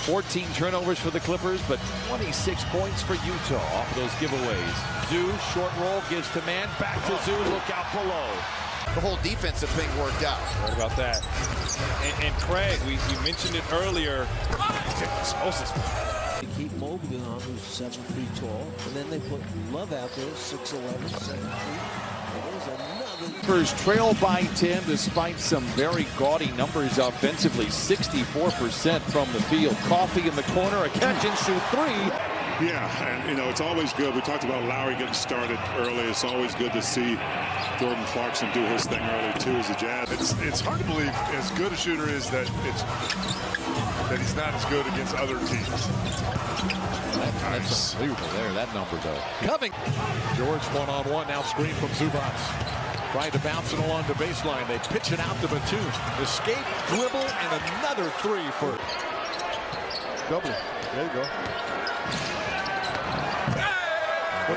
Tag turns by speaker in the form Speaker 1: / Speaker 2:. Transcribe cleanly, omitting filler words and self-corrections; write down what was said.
Speaker 1: 14 turnovers for the Clippers, but 26 points for Utah off of those giveaways. Zoo, short roll, gives to Mann. Back to Zoo, look out below.
Speaker 2: The whole defensive thing worked out.
Speaker 3: What about that? And Craig, you mentioned it earlier.
Speaker 4: They keep Mobley on, who's 7 feet tall, and then they put Love out there, 6'11", 7 feet.
Speaker 1: Clippers trail by 10 despite some very gaudy numbers offensively. 64% from the field. Coffee in the corner, a catch and shoot three.
Speaker 5: Yeah, and you know, it's always good. We talked about Lowry getting started early. It's always good to see Jordan Clarkson do his thing early too as a Jazz.
Speaker 6: It's hard to believe as good a shooter is that he's not as good against other teams.
Speaker 1: That's unbelievable there, that number though.
Speaker 7: Coming. George one-on-one, now screen from Zubats. Trying to bounce it along the baseline. They pitch it out to Batum. Escape, dribble, and another three for Double. There you go.